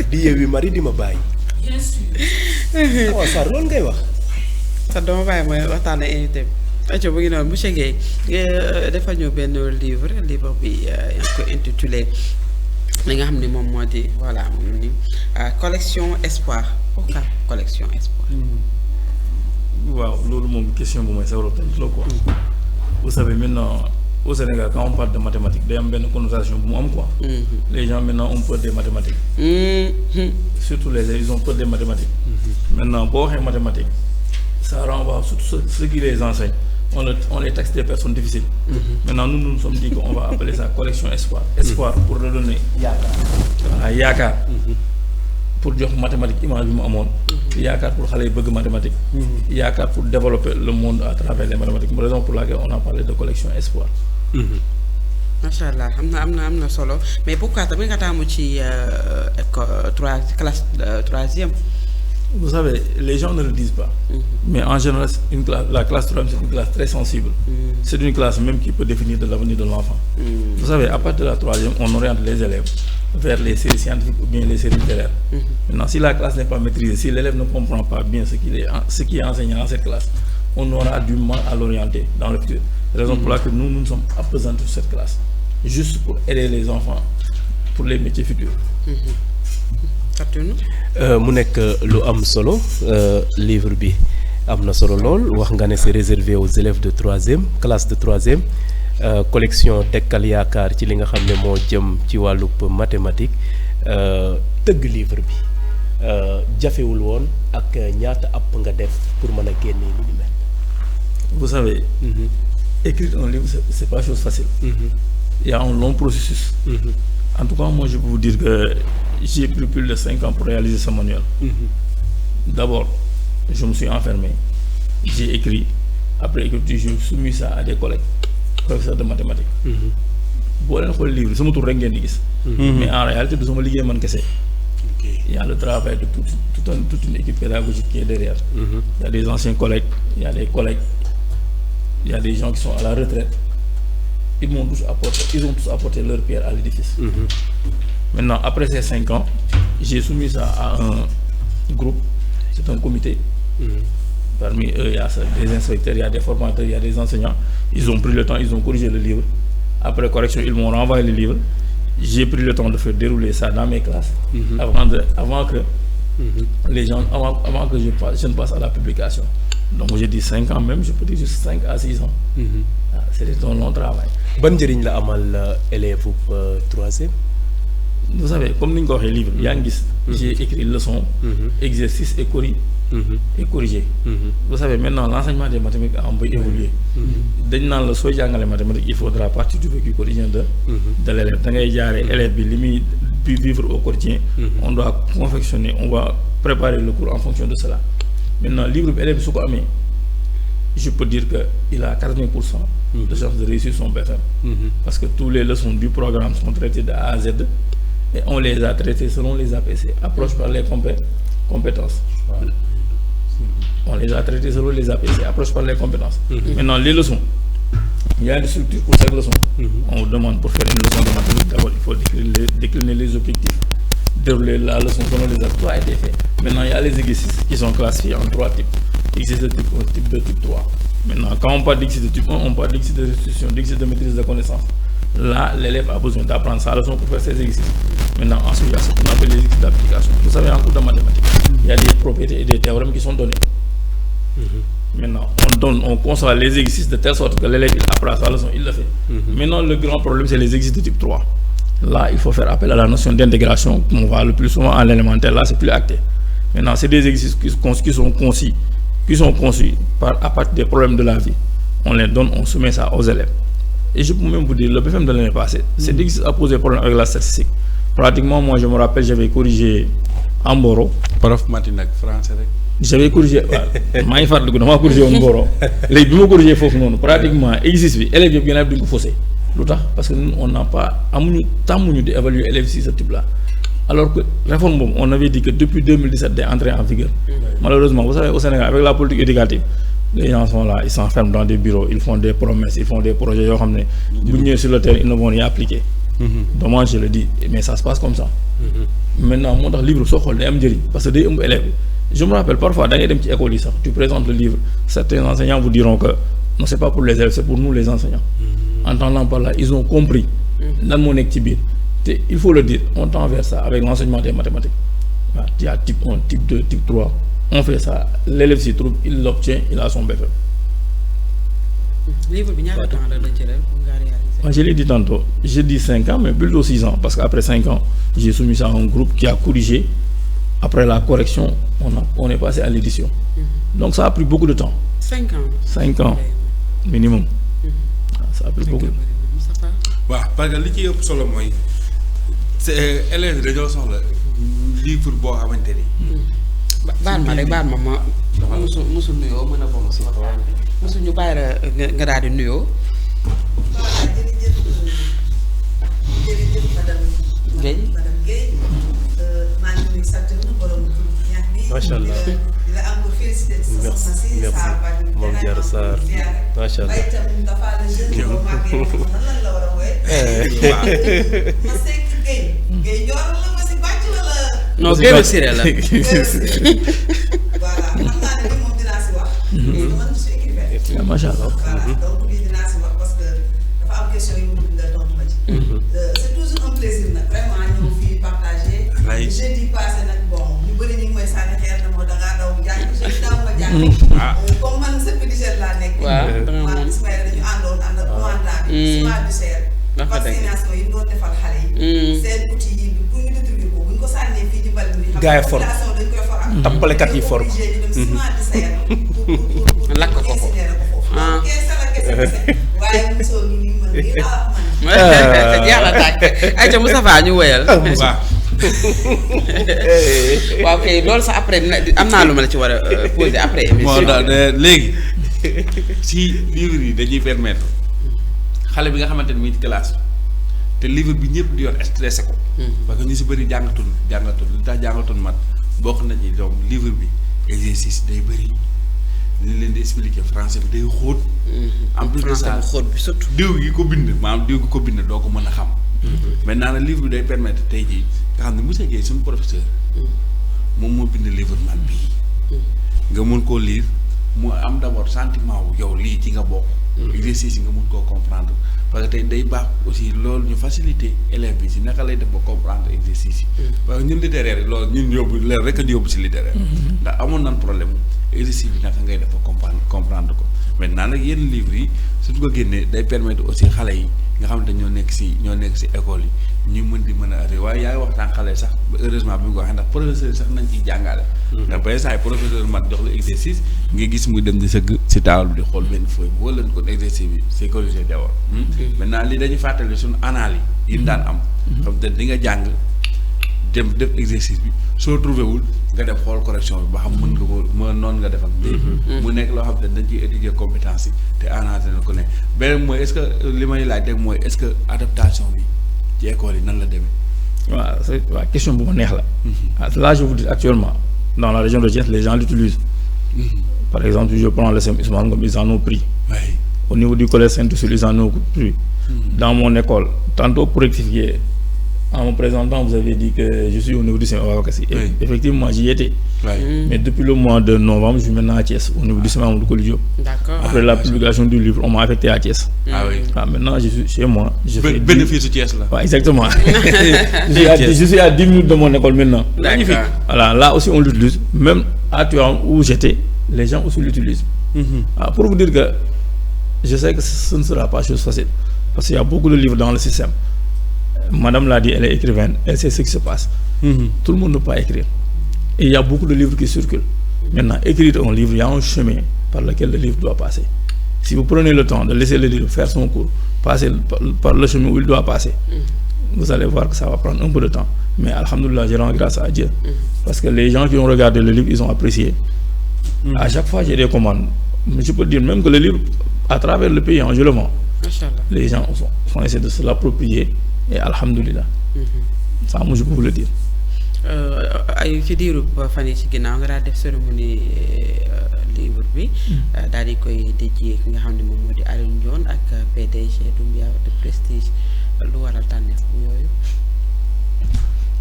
di yeewi mari di ma bàyyi. waaw Sarr loolu ngay wax. sax dama bàyyi mooy waxtaan ak invité bi. rajo bu ngi noonu monsieur Guèye nga defal ñu benn livre bi ko intitulé li nga xam ne moom moo di voilà moom ni collection espoir pourquoi collection espoir. waaw loolu moom question bu may sawar a tontu la quoi. vous savez maintenant au Sénégal quand on parle de mathématiques day am benn connotation bu mu am quoi. Les gens maintenant ont peur des mathématiques. Surtout les élèves ils ont peur des mathématiques. Maintenant boo waxee mathématiques ça renvoie surtout ceux qui les enseignent on les taxe des personnes difficiles. Maintenant nous nous sommes dit qu'on va appeler ça collection espoir. Espoir pour redonner yaakaar. Voilà yaakaar. Pour jox mathématique image bi mu amoon. Yaakaar pour xale yi bëgg mathématique. Yaakaar pour développer le monde à travers les mathématiques raison pour laquelle on a parlé de collection espoir. macha allah am na solo mais pourquoi tamit nga taamu ci classe troisième. Vous savez, les gens ne le disent pas. Mais en général, la classe 3 c'est une classe très sensible. C'est une classe même qui peut définir de l'avenir de l'enfant. Vous savez, à partir de la troisième, on oriente les élèves vers les séries scientifiques ou bien les séries littéraires. Maintenant, si la classe n'est pas maîtrisée, si l'élève ne comprend pas bien ce qui est enseigné dans cette classe, on aura du mal à l'orienter dans le futur. Raison pour laquelle nous sommes appesantis sur cette classe. Juste pour aider les enfants pour les métiers futurs. mu nekk lu am solo livre bi am na solo lool wax nga ne c'est réservé aux élèves de troisième classe de troisième collection Dekkal Yaakaar ci li nga xam ne moo jëm ci wàllub mathématique tëgg livre bi jafewul woon ak ñaata app nga def pour mën a génnee lu ni mel. Vous savez, écrire un livre c'est pas chose facile. Il y a un long processus. En tout cas, moi je peux vous dire que j'ai pris plus de 5 ans pour réaliser ce manuel. D'abord, je me suis enfermé, j'ai écrit, après écriture, j'ai soumis ça à des collègues, professeurs de mathématiques. Boo leen xool livre sama tur rek ngeen di gis. Mais en réalité du sama liggéey man kese. Il y a le travail de toute une équipe pédagogique qui est derrière. Il y a des anciens collègues, il y a des collègues, il y a des gens qui sont à la retraite. Ils ont tous apporté leur pierre à l'édifice. Maintenant, après ces 5 ans, j'ai soumis ça à un groupe, c'est un comité. Parmi eux, il y a des inspecteurs, il y a des formateurs, il y a des enseignants. Ils ont pris le temps, ils ont corrigé le livre. Après correction, ils m'ont renvoyé le livre. J'ai pris le temps de faire dérouler ça dans mes classes avant que les gens, avant que je ne passe à la publication. Donc j'ai dit 5 ans même, je peux dire juste 5 à 6 ans. C'était un long travail. ban njëriñ la amal élève troisième. Vous savez, comme nous avons livre, j'ai écrit leçons, exercices et corrigé. Vous savez, maintenant l'enseignement des mathématiques a un peu évolué. Dans le soir les mathématiques, il faudra partir du vécu quotidien de l'élève. Dans l'élève vivre au quotidien, on doit confectionner, on va préparer le cours en fonction de cela. Maintenant, le livre élève sous quoi, je peux dire qu'il a 80% de chances de réussir son BFM. Parce que toutes les leçons du programme sont traitées de A à Z et on les a traitées selon les APC, approche par les compétences. On les a traitées selon les APC, approche par les compétences. Maintenant, les leçons, il y a des structures pour chaque leçon. On vous demande pour faire une leçon de mathématiques, d'abord il faut décliner les objectifs, dérouler la leçon selon les actes. Tout a été fait. Maintenant, il y a les exercices qui sont classifiés en 3 types. Exercice de type 1, type 2, type 3. Maintenant, quand on parle d'exercice de type 1, on parle d'exercice de restitution, d'exercice de maîtrise de connaissances. Là, l'élève a besoin d'apprendre sa leçon pour faire ses exercices. Maintenant, ensuite, il y a ce qu'on appelle les exercices d'application. Vous savez, en cours de mathématiques, il y a des propriétés et des théorèmes qui sont donnés. Maintenant, on conçoit les exercices de telle sorte que l'élève apprend sa leçon, il le fait. Maintenant, le grand problème, c'est les exercices de type 3. Là, il faut faire appel à la notion d'intégration qu'on voit le plus souvent à l'élémentaire. Là, c'est plus acté. Maintenant, c'est des exercices qui sont conçus à partir des problèmes de la vie. On les donne, on soumet ça aux élèves. Et je peux même vous dire, le BFM de l'année passée, c'est l'exercice a posé problème avec la statistique. Pratiquement, moi, je me rappelle, j'avais corrigé en Mboro. Prof mathématiques français. J'avais corrigé, maa ngi fàttaliku damaa corrigé woon Mboro. Léegi bi ma corrigé foofu noonu pratiquement exercice bi élèves yëpp gën a duñ ko faussé. Lu tax parce que nous on n'a pas tàmmuñu di évaluer élèves si ce type là. Alors que réforme boobu on avait dit que depuis 2017 day entrer en vigueur. Malheureusement vous savez au Sénégal avec la politique éducative les gens sont là, ils s'enferment dans des bureaux, ils font des promesses, ils font des projets yoo xam ne bu ñu ñëwee sur le terrain ils ne vont rien appliquer. Dommage, je le dis, mais ça se passe comme ça. Maintenant moo tax livre soo xool day am njëriñ parce que day ëmb élèves bi. Je me rappelle parfois da ngay dem ci école yi sax tu présentes le livre, certains enseignants vous diront que non, c'est pas pour les élèves, c'est pour nous les enseignants. Entendant par là, ils ont compris lan moo nekk ci biir te il faut le dire, on tend vers ça avec l'enseignement des mathématiques. Waaw, il y a type 1, type 2, type 3. On fait ça, l'élève s'y trouve, il l'obtient, il a son BFEM. livre bi ñaata temps la jëlal pour nga réaliser. Moi, je l'ai dit tantôt, j'ai dit 5 ans, mais plutôt 6 ans, parce qu'après 5 ans, j'ai soumis ça à un groupe qui a corrigé. Après la correction, on est passé à l'édition. Donc ça a pris beaucoup de temps. 5 ans. 5 ans minimum. Ça a pris beaucoup de temps. waaw parce que li ci ëpp solo mooy c'est élèves dañoo soxla livre boo xamante ni. baal ma musu nuyoo mën a bokk si waxtaan bi musu ñu bàyyi la nga daal di nuyoo. jërëjëf madame Guèye maa ngi nuyu sant na borom ñax bi. Macha Allah. di la am ko félicité ci sa soxna si Mame Diarra Sarr macha Allah. bay tam dafa la jeune yow maa ngi nan lan la war a wooye. ma sekk Guèye ñor la ma si bàcc wala. non génn siré la. voilà xam naa ne moom dinaa si wax. man je suis écrivain. Macha Allah. Voilà, donc lii dinaa si wax parce que dafa am question yu mu nga tontu ma ci. C'est toujours un plaisir nag vraiment ñëw fii partager. Jeudi passé nag bon ñu bëri ñu ngi may sànni xeer na moo da ngaa daw jàng jeudi daaw ma jàng. Comme man sa pédicelle laa nekk. waaw danga man moom Ismaël dañu àndoon ànd ak commandant bi. ciment du serre. vaccination yi doon defal xale yi. seen outil yi pour ñu détruire ko bu ñu ko sànnee fii ci mbal mi. Gars yi for population dañ koy foraat. tappalekat yi for ko. ñu dem ciment du serre. lakk ko ko. ah waaye mosoo ñu ni man lii laa wax man. jeex na tàkk ayca Moustapha ñu wéyal. waaw. waaw kay loolu sax après am naa lu ma la ci war a poser après. moo tax léegi si livre yi dañuy permettre xale bi nga xamante ni muy ci classe te livre bi ñëpp di yor stressé ko. parce que ñu si bëri jàngatul li tax jàngatul mat bokk na ci donc livre bi exercice day bëri li leen di expliquer français bi day xóot. en plus de ça xóot bi surtout. diw gi ko bind maanaam diw gi ko bind doo ko mën a xam. maintenant nag livre bi day permettre tey jii nga xam ne monsieur Guèye suñu professeur. moom moo bind livre man bii. nga mën koo lire mu am d'abord sentiment wu yow lii ci nga bokk. exercice yi nga mën koo comprendre parce que tey day baax aussi loolu ñu faciliter élève bi si naka lay def ba comprendre exercice yi. parce que ñun littéraire yi loolu ñun yóbbu leer rek a di yóbbu si littéraire. ndax amoon nañ problème exercice bi naka ngay def ba comprendre ko maintenant nag yenn livres yi surtout ko génnee day permettre aussi xale yi nga xamante ñoo nekk si école yi ñu mën di mën a arrêté waaye yaa ngi waxtaan xale sax heureusement bi nga ko waxee ndax professeur sax nañ ciy jàngale. ndax ba saa yi professeur mat jox la exercice nga gis muy dem di sëgg si taawal bi di xool benn feuille bi wala kon exercice bi c'est corrigé d'abord. maintenant lii dañuy fàttali suñu analyse yi daan am. xam te di nga jàng dem def exercice bi soo trouvé wul nga def xool correction bi ba xam mën nga ko noonu nga def ak mu nekk loo xam te dañ ciy étudier compétence yi te analyser na ko ne beneen mooy est-ce que li may laaj rek mooy est-ce que adaptation bi ci école yi nan la demee. waaw c'est waaw question bu ma neex la. Là je vous dis actuellement dans la région de Thiès les gens l'utilisent. Par exemple si je prends le CEM Ousmane Ngom ils en ont pris. Oui. Au niveau du collège Saint-Ursule ils en ont pris. Dans mon école tantôt pour rectifier en me présentant vous avez dit que je suis au niveau du CEM Awakassi. Oui. Effectivement j'y étais. Oui. Mais depuis le mois de novembre je suis maintenant à Thiès au niveau du CEM Amadou Koli Diop. D'accord. Après la publication du livre on m'a affecté à Thiès. Ah oui. Maintenant je suis chez moi. Je fais bénéfice su Thiès la. Ouais, exactement. Je suis à 10 minutes de mon école maintenant. Magnifique. Voilà, là aussi on l'utilise. Même à Tuan où j'étais, les gens aussi l'utilisent. Pour vous dire que je sais que ce ne sera pas chose facile. Parce qu'il y a beaucoup de livres dans le système. Madame l'a dit, elle est écrivaine, elle sait ce qui se passe. Tout le monde ne peut pas écrire. Et il y a beaucoup de livres qui circulent. Maintenant, écrire un livre, il y a un chemin par lequel le livre doit passer. Si vous prenez le temps de laisser le livre faire son cours, passer par le chemin où il doit passer, vous allez voir que ça va prendre un peu de temps. Mais alhamdoulilah, je rends grâce à Dieu. Parce que les gens qui ont regardé le livre, ils ont apprécié. À chaque fois, j'ai des commandes. Mais je peux dire même que le livre, à travers le pays, je le vends. Les gens sont essayés de se l'approprier. Et alhamdoulilah. Ça, moi, je peux vous le dire. ay ci diiru fan yi ci ginnaaw nga daal def cérémonie livre bi daal di koy dédié ki nga xam ne moom moo di Alioune Ndione ak PDG Doumbia de Prestige lu waral tànneef bu yooyu.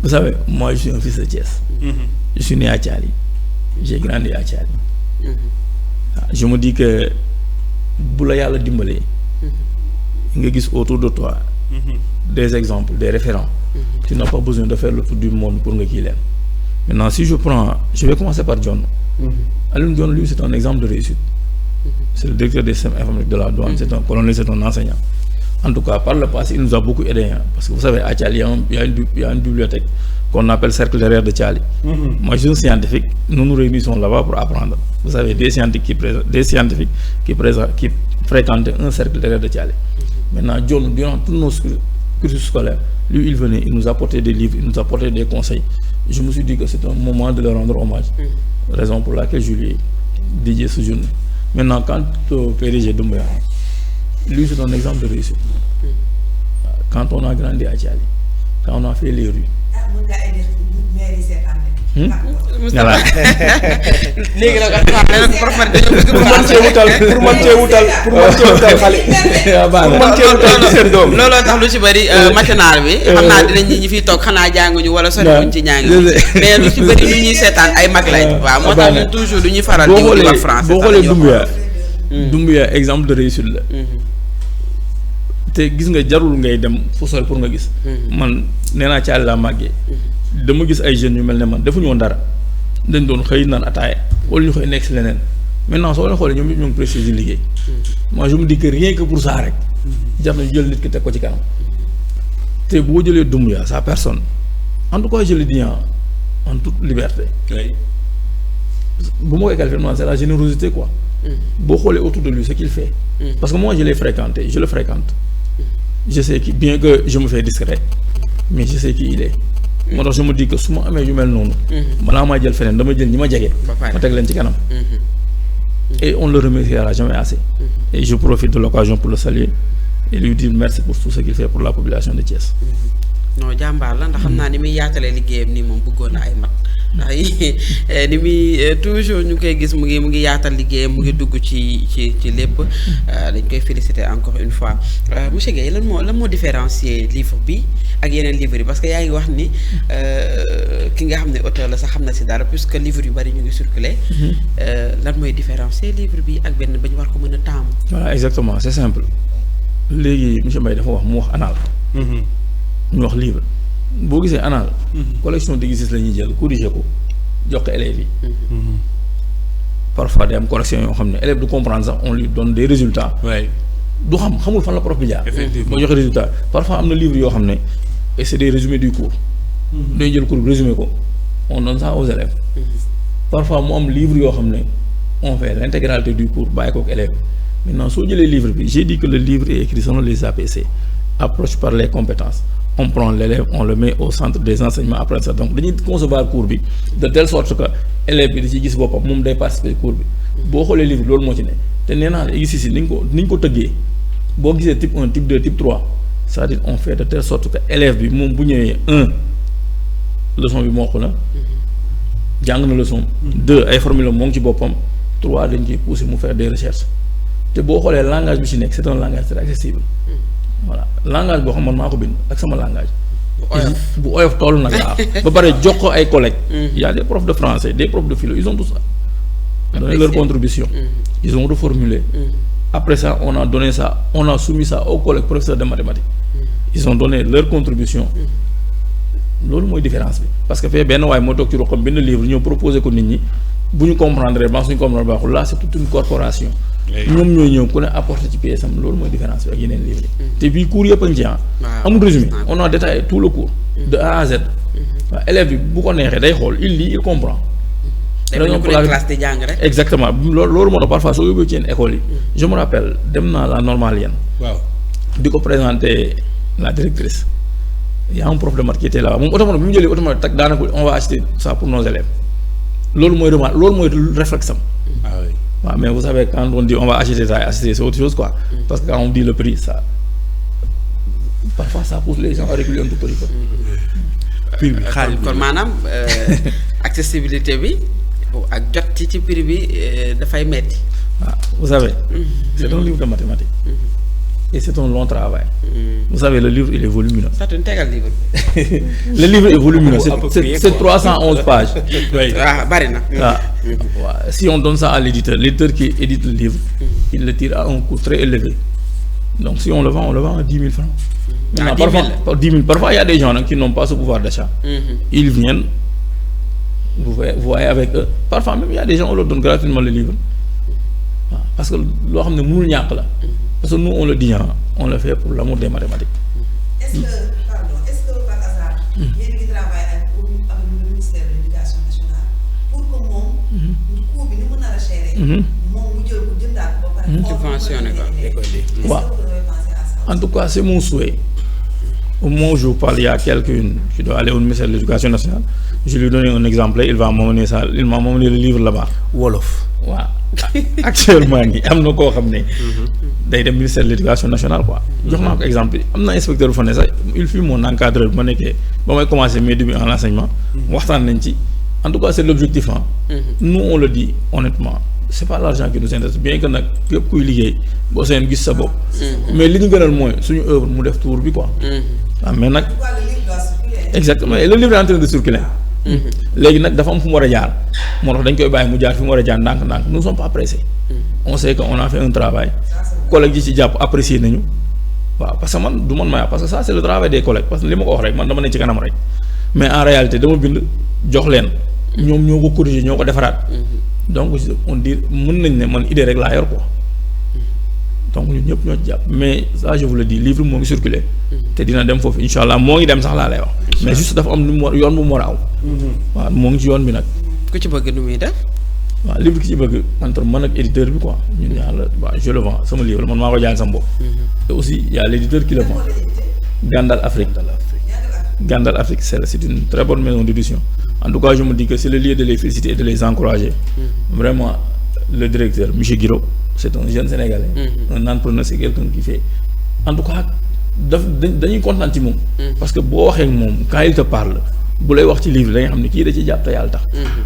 Vous savez, moi je suis un fils de Thiès. Je suis né à Thiali. J'ai grandi à Thiali. Je me dis que bu la yàlla dimbalee nga gis autour de toi des exemples, des référents. Tu n'as pas besoin de faire le tour du monde pour nga kii leen. Maintenant si je vais commencer par John. Alioune Ndione lui c'est un exemple de réussite. C'est le directeur des systèmes informatiques de la douane, c'est un colonel, c'est un enseignant. En tout cas, par le passé, il nous a beaucoup aidé. Parce que vous savez, à Thiali, il y a une bibliothèque qu'on appelle Cercle derrière de Thiali. Moi, je suis un scientifique. Nous nous réunissons là-bas pour apprendre. Vous savez, des scientifiques qui fréquentent un cercle derrière de Thiali. Maintenant, John, durant tous nos cursus scolaires, lui, il venait, il nous apportait des livres, il nous apportait des conseils. Je me suis dit que c'est un moment de leur rendre hommage. Raison pour laquelle je lui ai dédié ce journée. Maintenant, quant au PDG Doumbia, lui, c'est un exemple de réussite. Quand on a grandi à Thiali, quand on a fait les rues. Voilà. léegi nag pour man cee wutal xale. looloo tax lu ci bëri matinal bi. xam naa dinañ ñi fiy toog xanaa jànguñu wala soriwuñ ci ñàng mais lu ci bëri lu ñuy seetaan ay mag lañ. waaw moo tax ñun toujours du ñuy faral di wax français. boo xoolee Doumbia exemple de réussite la. te gis nga jarul ngay dem fu sori pour nga gis. man nee naa Thiali laa màggee. dama gis ay jeunes yu mel ne man defuñu woon dara dañ doon xëy naan ataaya wala ñu xëy nekk si leneen maintenant soo leen xoolee ñoom ñoo ngi Prestige di liggéey. moi je me dis que rien que pour ça rek. jar na jël nit ki teg ko ci kanam. te boo jëlee Doumbia sa personne en tout cas je le dis en toute liberté. bu ma koy qualifier c'est la générosité quoi. boo xoolee autour de lui ce qu'il fait. parce que moi je l'ai fréquenté, je le fréquente. Je sais que bien que je me fais discret mais je sais qui il est. moo tax je me dis que su ma amee yu mel noonu. balaa maa jël feneen dama jël ñi ma jege. ma teg leen ci kanam. et on le remerciera jamais assez. Et je profite de l'occasion pour le saluer et lui dire merci pour tout ce qu'il fait pour la population de Thiès. non jàmbaar la ndax xam naa ni muy yaatalee liggéeyam nii moom bëggoon na ay mat ndax ni muy toujours ñu koy gis mu ngi yaatal liggéeyam mu ngi dugg ci lépp dañ koy féliciter encore une fois monsieur Guèye lan moo différencier livre bi ak yeneen livre yi parce que yaa ngi wax ni ki nga xam ne auteur la sax xam na si dara puisque livre yu bari ñu ngi circuler lan mooy différencier livre bi ak benn ba ñu war ko mën a taamu. voilà exactement c'est simple léegi monsieur Mbaye dafa wax mu wax anal. ñu wax livre boo gisee anal collection d'exercices la ñuy jël corriger ko jox ko élèves yi. parfois day am correction yoo xam ne élève du comprendre sax on lui donne des résultats. du xamul fan la prof bi jaar. boo joxe résultat parfois am na livre yoo xam ne et c'est des résumés du cours. dañuy jël cours résumé ko on donne ça aux élèves. parfois mu am livre yoo xam ne on fait l'intégralité du cours bàyyi ko ak élèves. maintenant soo jëlee livre bi j'ai dit que le livre est écrit selon les APC approche par les compétences. On prend l'élève, on le met au centre des enseignements après ça. Donc dañuy concevoir cours bi de telle sorte que élève bi di ci gis boppam moom day participer cours bi. boo xoolee livre loolu moo ci ne te nee naa la exercice ni ñu ko tëggee boo gisee type 1 type 2 type 3 c'est-à-dire on fait de telle sorte que élève bi moom bu ñëwee 1 leçon bi mokk na jàng na leçon 2 ay formule moo ngi ci boppam 3 dañ ciy pousser mu faire des recherches te boo xoolee langage bi ci nekk c'est un langage très accessible. voilà langage boo xam man maa ko bind ak sama langage. bu oyof toll nag laa ba pare jox ko ay collègues. Il y a des profs de français des profs de philo ils ont tout ça. donné leur contribution. Ils ont reformulé. Après ça on a donné ça on a soumis ça aux collègues professeurs de mathématiques. Ils ont donné leur contribution. loolu mooy différence bi parce que fee benn waaye moo toog ci roqam benn livre ñoo proposé ko nit ñi bu ñu comprendre ba suñu comprendre baaxul là c'est toute une corporation. ñoom ñooy ñëw ku ne apporter ci pièce am loolu mooy différence bi ak yeneen livre yi. te bii cours yëpp a ngi ci amul résumé on a détaillé tout le cours. de A à Z. waaw élève bi bu ko neexee day xool il lit il comprend. dañoo ko classe di jàng rek. exactement loolu moo tax parfois soo yóbbee ci yenn école yi. je me rappelle dem naa la normalienne. waaw di ko présenter la directrice. Il y a un prof de maths qui était là moom automate bi mu jëlee automate tak daanaka on va acheter ça pour nos élèves loolu mooy remarque loolu mooy réflexe am. ah oui waaw mais vous savez quand on dit on va acheter ça et acheter c'est autre chose quoi. parce que quand on dit le prix ça parfois ça pousse les gens à reculer un tout petit peu. prix bi xaalis kon maanaam accessibilité bi ak jot ci prix bi dafay metti. Vous savez, c'est un livre de mathématiques. Et c'est un long travail. Vous savez, le livre, il est volumineux. Ça te tegal livre. Le livre est volumineux, c'est 311 pages. Bari na. Si on donne ça à l'éditeur qui édite le livre, il le tire à un coût très élevé. Donc si on le vend à 10 000 francs. Maintenant, 10 000. Parfois, il y a des gens qui n'ont pas ce pouvoir d'achat. Ils viennent, vous voyez avec eux. Parfois même, il y a des gens qui leur donnent gratuitement le livre. Parce que loo xam ne mënul ñàkk la. Parce que nous on le dit, on le fait pour l'amour des mathématiques. Est-ce que par hasard, yéen a ngi travaille avec le ministère de l'Éducation nationale pour que moom. coût bi ni mu nar a cher. moom mu jël ko jëndaat ko ba pare. subventionné ko. waaw en tout cas c'est mon souhait. Au moment où je vous parle, il y a quelqu'un qui doit aller au ministère de l'Éducation nationale. Je lui ai donné un exemplaire, il m'a emmené le livre là-bas. Wolof. waaw actuellement nii am na koo xam ne. day dem ministère de l'Éducation nationale quoi. jox naa ko exemple am na inspecteur bu fa ne sax il fut mon encadreur ba nekkee ba may commencer mes débuts en enseignement. waxtaan nañ ci en tout cas c'est l'objectif nous on le dit honnêtement c'est pas l'argent qui nous intéresse bien que nag képp kuy liggéey boo seen gis sa bopp. mais li ñu gënal mooy suñu œuvre mu def tour bi quoi. waaw mais nag. exactement et le livre est en train de circuler. léegi nag dafa am fu mu war a jaar moo tax dañ koy bàyyi mu jaar fi mu war a jaar ndànk-ndànk nous ne sommes pas pressés. on sait que on a fait un travail collègues yi ci jàpp apprécier nañu waaw parce que man du man maa parce que ça c'est le travail des collègues parce que li ma ko wax rek man dama ne ci kanam rek mais en réalité dama bind jox leen ñoom ñoo ko corriger ñoo ko defaraat donc on dit mën nañ ne man idée rek laa yor quoi donc ñun ñëpp ñoo ci jàpp mais ça je vous le dis livre moo ngi circuler te dina dem foofu incha allah moo ngi dem sax laa lay wax mais juste dafa am nu mu yoon bu mu war a aw waaw moo ngi ci yoon bi nag ku ci bëgg nu muy def waaw livre ki ci bëgg entre man ak éditeur bi quoi ñun ñaar la waaw je le vends sama livre man maa ko jaay sama bopp et aussi il y a l'éditeur qui le vend Gandal Afrique Gandal Afrique c'est une très bonne maison d'édition en tout cas je me dis que c'est le lieu de les féliciter et de les encourager vraiment le directeur monsieur Guiro c'est un jeune Sénégalais un entrepreneur c'est quelqu'un qui fait en tout cas dañuy kontaan ci moom parce que boo waxee ak moom quand il te parle bu lay wax ci livre da nga xam ne kii da ci jàpp te yàlla tax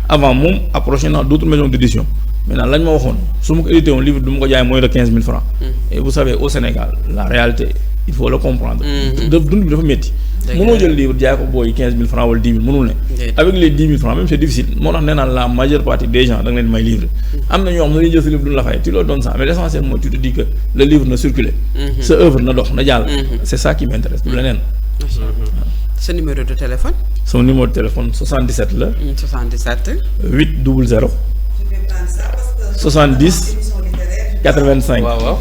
avant moom approché naa d'autres maisons d'édition maintenant lañ ma waxoon su ma ko édité woon livre du ma ko jaay moins de 15 000 francs et vous savez au Sénégal la réalité il faut le comprendre dund bi dafa métti mënoo jël livre jaay ko booy 15 000 francs wala 10 000 mënul ne avec les 10 000 francs même c'est difficile moo tax nee naa la majeure partie des gens da nga leen may livre am na ñoo xam ne dañuy jël sa livre duñu la fay tu leur donnes ça mais l'essentiel mooy tu te dis que le livre na circuler sa œuvre na dox na jàll c'est ça qui m'intéresse du leneen sa numéro de téléphone son numéro de téléphone 77 la 77 800 70 85 waaw